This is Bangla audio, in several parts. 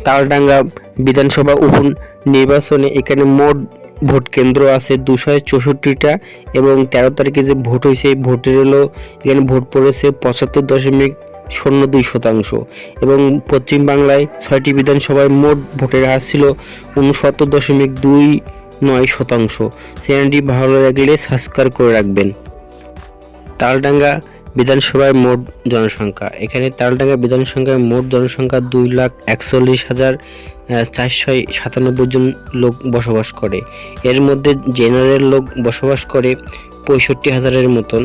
তালডাঙ্গা বিধানসভা উপনির্বাচনে এখানে মোট ভোট কেন্দ্র আছে 264টা এবং 13 তারিখে যে ভোট হয়েছে এই ভোটের হলো এখানে ভোট পড়েছে 75.02% এবং পশ্চিম বাংলায় 6টি বিধানসভায় মোট ভোটের হার ছিল 69.29%। চ্যানেলটি ভালো লাগলে সাবস্ক্রাইব করে রাখবেন। তালডাঙ্গা বিধানসভার মোট জনসংখ্যা, এখানে তালডাঙ্গা বিধানসভার মোট জনসংখ্যা 2,41,497 জন লোক বসবাস করে। এর মধ্যে জেনারেল লোক বসবাস করে 65,000-এর মতন,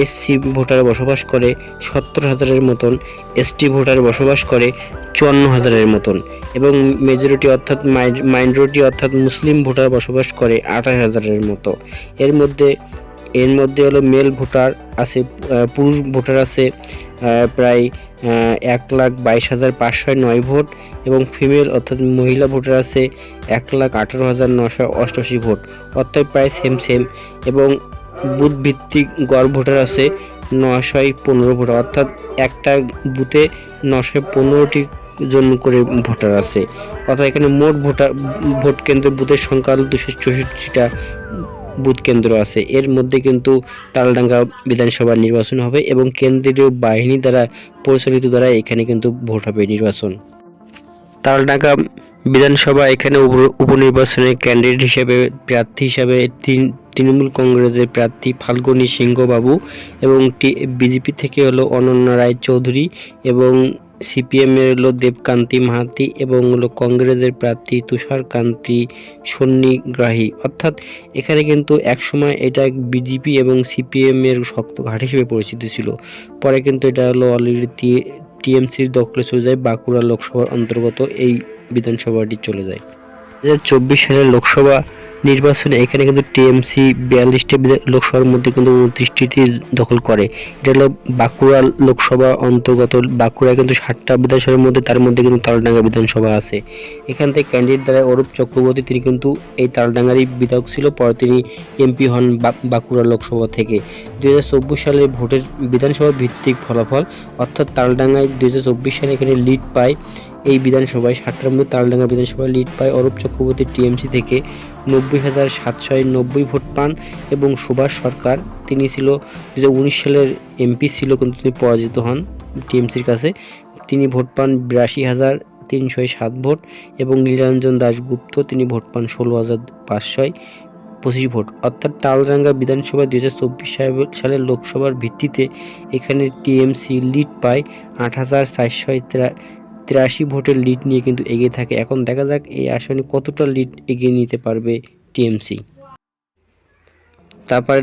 এসসি ভোটার বসবাস করে 70,000-এর মতন, এসটি ভোটার বসবাস করে 54,000-এর মতন এবং মেজরিটি অর্থাৎ মাইনরিটি অর্থাৎ মুসলিম ভোটার বসবাস করে 28,000-এর মতো। এর মধ্যে হলো মেল ভোটার আছে, পুরুষ ভোটার আছে প্রায় 1,22,509 ভোট এবং ফিমেল অর্থাৎ মহিলা ভোটার আছে 1,18,988 ভোট, অর্থাৎ প্রায় সেম এবং বুথ ভিত্তিক গড় ভোটার আছে 915 ভোটার, অর্থাৎ একটা বুথে 915টি জন করে ভোটার আছে। অর্থাৎ এখানে মোট ভোট কেন্দ্র বুথের সংখ্যা 264টা বুথ কেন্দ্র আছে। এর মধ্যে কিন্তু তালডাঙ্গা বিধানসভা নির্বাচন হবে এবং কেন্দ্রীয় বাহিনী দ্বারা পরিচালিত দ্বারা এখানে কিন্তু ভোট হবে নির্বাচন। তালডাঙ্গা বিধানসভা এখানে উপনির্বাচনে ক্যান্ডিডেট হিসেবে প্রার্থী হিসেবে তৃণমূল কংগ্রেসের প্রার্থী ফাল্গুনী সিংহ বাবু এবং বিজেপি থেকে হলো অনন্যা রায় চৌধুরী এবং সিপিএম এর হলো দেবকান্তি মাহাতি এবং হলো কংগ্রেসের প্রার্থী তুষারকান্তি সন্নিগ্রাহী। অর্থাৎ এখানে কিন্তু একসময় এটা বিজেপি এবং সিপিএম এর শক্ত ঘাট হিসেবে পরিচিত ছিল, পরে কিন্তু এটা হলো অলরেডি টিএমসির দখলে চলে যায়, বাঁকুড়া লোকসভার অন্তর্গত এই বিধানসভাটি চলে যায়। 2024 সালের লোকসভা নির্বাচনে এখানে কিন্তু টিএমসি 42টি লোকসভার মধ্যে কিন্তু 29টি দখল করে। এটা হলো বাঁকুড়া লোকসভা অন্তর্গত। বাঁকুড়ায় কিন্তু 7টা বিধানসভার মধ্যে তার মধ্যে কিন্তু তালডাঙ্গা বিধানসভা আছে। এখান থেকে ক্যান্ডিডেট দ্বারা অরূপ চক্রবর্তী, তিনি কিন্তু এই তালডাঙ্গারই বিধায়ক ছিল, পরে তিনি এমপি হন বাঁকুড়া লোকসভা থেকে। 2024 সালে ভোটের বিধানসভা ভিত্তিক ফলাফল, অর্থাৎ তালডাঙ্গায় 2024 সালে এখানে লিড পায় এই বিধানসভায় 7টার মধ্যে তালডাঙ্গা বিধানসভায় লিড পায় অরূপ চক্রবর্তী টিএমসি থেকে 90,790 ভোট পান এবং সুভাষ সরকার, তিনি ছিল 2019 সালের এমপি ছিল কিন্তু তিনি পরাজিত হন টিএমসির কাছে, তিনি ভোট পান 82,307 ভোট এবং নীলাঞ্জন দাশগুপ্ত তিনি ভোট পান 16,525 ভোট। অর্থাৎ তালডাঙ্গা বিধানসভা 2024 সালের লোকসভার ভিত্তিতে এখানে টিএমসি লিড পায় 8,483 ভোটের লিড নিয়ে কিন্তু এগিয়ে থাকে। এখন দেখা যাক এই আসনে কতটা লিড এগিয়ে নিতে পারবে টিএমসি। তারপর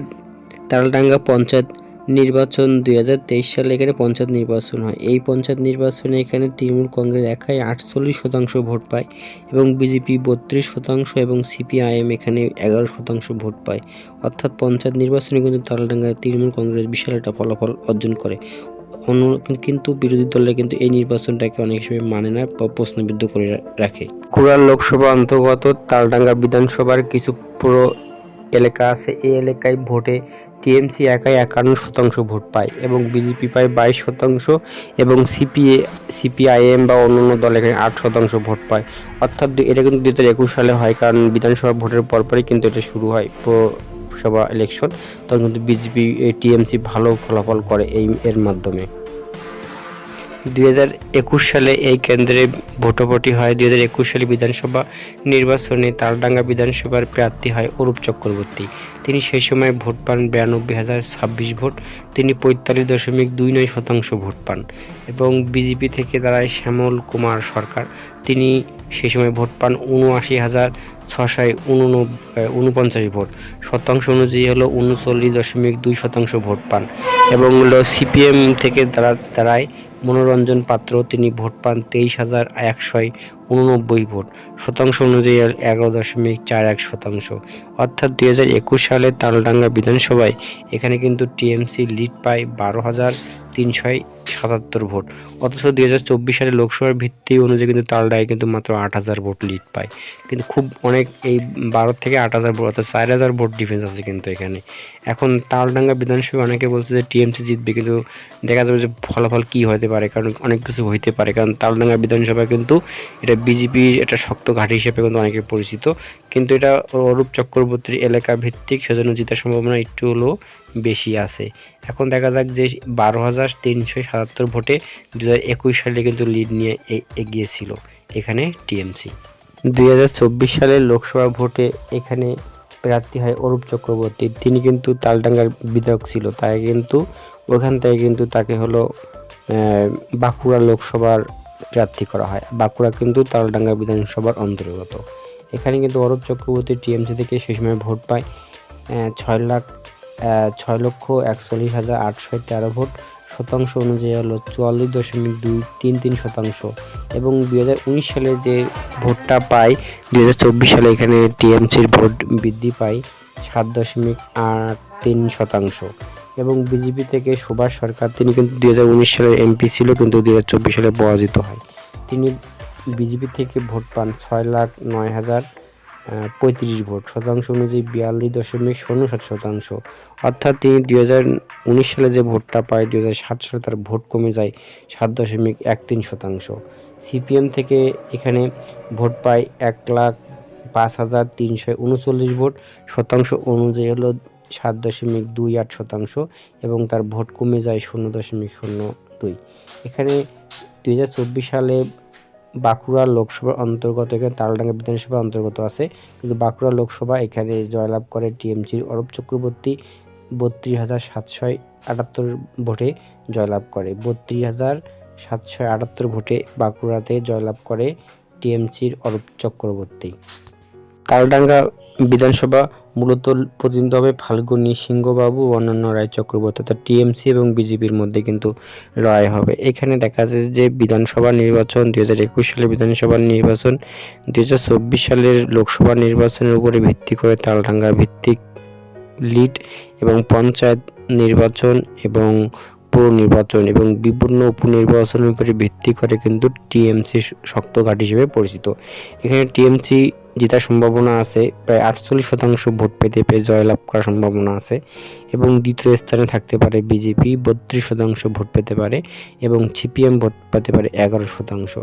তালডাঙ্গা পঞ্চায়েত নির্বাচন 2023 সালে এখানে পঞ্চায়েত নির্বাচন হয়। এই পঞ্চায়েত নির্বাচনে এখানে তৃণমূল কংগ্রেস একাই 48% ভোট পায় এবং বিজেপি 32% এবং সিপিআইএম এখানে 11% ভোট পায়। অর্থাৎ পঞ্চায়েত নির্বাচনে কিন্তু তালডাঙ্গায় তৃণমূল কংগ্রেস বিশাল একটা ফলাফল অর্জন করে। কিন্তু বিরোধী দলে কিন্তু এই নির্বাচনটাকে অনেক হিসেবে মানে না বা প্রশ্নবিদ্ধ করে রাখে। বাঁকুড়া লোকসভা অন্তর্গত তালডাঙ্গা বিধানসভার কিছু পুরো এলাকা আছে। এই এলাকায় ভোটে টিএমসি একাই 51% ভোট পায় এবং বিজেপি পায় 22% এবং সিপিআইএম বা অন্যান্য দল এখানে 8% ভোট পায়। অর্থাৎ এটা কিন্তু 2021 সালে হয়, কারণ বিধানসভা ভোটের পরপরই কিন্তু এটা শুরু হয় সভা ইলেকশন, তখন কিন্তু বিজেপি টিএমসি ভালো ফলাফল করে এর মাধ্যমে। 2021 সালে এই কেন্দ্রে ভোটাভুটি হয়। 2021 সালে বিধানসভা নির্বাচনে তালডাঙ্গা বিধানসভার প্রার্থী হয় অরূপ চক্রবর্তী, তিনি সেই সময় ভোট পান 92,026 ভোট, তিনি 45.29% ভোট পান এবং বিজেপি থেকে দাঁড়ায় শ্যামল কুমার সরকার, তিনি সেই সময় ভোট পান 79,649 ভোট, শতাংশ অনুযায়ী হলো 39.2% ভোট পান এবং সিপিএম থেকে দাঁড়ায় মনোরঞ্জন পাত্র, তিনি ভোট পান 23,189 ভোট, শতাংশ অনুযায়ী 11.41%। অর্থাৎ 2021 সালে তালডাঙ্গা বিধানসভায় এখানে কিন্তু টিএমসি লিড পায় 12,377 ভোট, অথচ 2024 সালে লোকসভার ভিত্তি অনুযায়ী কিন্তু তালডাঙ্গায় কিন্তু মাত্র 8,000 ভোট লিড পায়। কিন্তু খুব অনেক এই 12 থেকে 8,000 ভোট অর্থাৎ 4,000 ভোট ডিফারেন্স আছে কিন্তু এখানে। এখন তালডাঙ্গা বিধানসভা অনেকে বলছে যে টিএমসি জিতবে, কিন্তু দেখা যাবে যে ফলাফল কী হতে পারে, কারণ অনেক কিছু হইতে পারে, কারণ তালডাঙ্গা বিধানসভা কিন্তু এটা বিজেপির একটা শক্ত ঘাঁটি হিসেবে কিন্তু অনেকে পরিচিত, কিন্তু এটা অরূপ চক্রবর্তীর এলাকা ভিত্তিক, সেজন্য জেতার সম্ভাবনা একটু হলেও বেশি আছে। এখন দেখা যাক যে 12,377 ভোটে 2021 সালে কিন্তু লিড নিয়ে এগিয়েছিল এখানে টিএমসি। 2024 সালের লোকসভা ভোটে এখানে প্রার্থী হয় অরূপ চক্রবর্তী। তিনি কিন্তু তালডাঙ্গার বিধায়ক ছিল, তাই কিন্তু ওখান থেকে কিন্তু তাকে হলো বাঁকুড়া লোকসভার প্রার্থী করা হয়। বাঁকুড়া কিন্তু তালডাঙ্গা বিধানসভার অন্তর্গত। এখানে কিন্তু অরূপ চক্রবর্তী টিএমসি থেকে সেই সময় ভোট পায় 6,41,813 ভোট। শতাংশ অনুযায়ী হলো 44.233%। এবং 2019 সালে যে ভোটটা পায় 2024 সালে এখানে টিএমসির ভোট বৃদ্ধি পায় 7.83%। এবং বিজেপি থেকে সুভাষ সরকার, তিনি কিন্তু 2019 সালের এমপি ছিল, কিন্তু 2024 সালে পরাজিত হয়। তিনি বিজেপি থেকে ভোট পান 6,09,035 ভোট। শতাংশ অনুযায়ী 42.57%। অর্থাৎ তিনি 2019 সালে যে ভোটটা পায় 2007 সালে তার ভোট কমে যায় 7.13%। সিপিএম থেকে এখানে ভোট পায় 1,05,339 ভোট। শতাংশ অনুযায়ী হলো 7.28%। এবং তার ভোট কমে যায় 0.02। এখানে 2024 সালে বাঁকুড়া লোকসভার অন্তর্গত, এখানে তালডাঙ্গা বিধানসভার অন্তর্গত আছে, কিন্তু বাঁকুড়া লোকসভা এখানে জয়লাভ করে টিএমসির অরূপ চক্রবর্তী 32,778 ভোটে জয়লাভ করে। 32,778 ভোটে বাঁকুড়াতে জয়লাভ করে টিএমসির অরূপ চক্রবর্তী। তালডাঙ্গা বিধানসভা মূলত প্রতিনিধিত্ব হবে ফাল্গুনী সিংহবাবু ও অন্যান্য রায় চক্রবর্তী, অর্থাৎ টিএমসি এবং বিজেপির মধ্যে কিন্তু লড়াই হবে। এখানে দেখা যাচ্ছে যে বিধানসভা নির্বাচন, 2021 সালের বিধানসভা নির্বাচন 2024 সালের লোকসভা নির্বাচনের উপরে ভিত্তি করে তালডাঙ্গা ভিত্তিক লিড, এবং পঞ্চায়েত নির্বাচন এবং পৌর নির্বাচন এবং বিভিন্ন উপনির্বাচনের উপরে ভিত্তি করে কিন্তু টিএমসি শক্ত ঘাঁটি হিসেবে পরিচিত। এখানে টিএমসি জেতার সম্ভাবনা আছে, প্রায় 48% ভোট পেতে জয়লাভ করার সম্ভাবনা আছে। এবং দ্বিতীয় স্থানে থাকতে পারে বিজেপি, 32% ভোট পেতে পারে, এবং সিপিএম ভোট পেতে পারে 11%।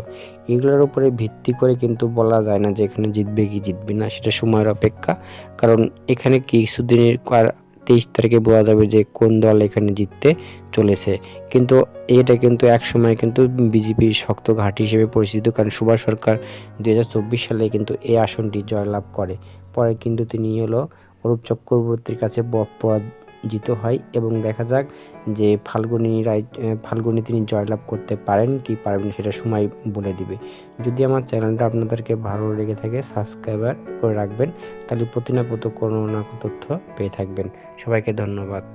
এগুলোর উপরে ভিত্তি করে কিন্তু বলা যায় না যে এখানে জিতবে কি জিতবে না, সেটা সময়ের অপেক্ষা। কারণ এখানে কিছুদিনের 23 তারিখে বোঝা যাবে যে কোন দল এখানে জিততে চলেছে। কিন্তু এটা কিন্তু এক সময় কিন্তু বিজেপির শক্ত ঘাঁটি হিসেবে পরিচিত, কারণ সুভাষ সরকার 2024 সালে কিন্তু এই আসনটি জয়লাভ করে। পরে কিন্তু তিনি হলো অরূপ চক্রবর্তীর কাছে পরাজিত হয়। এবং দেখা যাক যে ফাল্গুনী তিনি জয়লাভ করতে পারেন কি পারবেন, সেটা সময় বলে দিবে। যদি আমার চ্যানেলটা আপনাদেরকে ভালো লেগে থাকে, সাবস্ক্রাইবার করে রাখবেন, তাহলে প্রতি না প্রতি কোনো না কোনো তথ্য পেয়ে থাকবেন। সবাইকে ধন্যবাদ।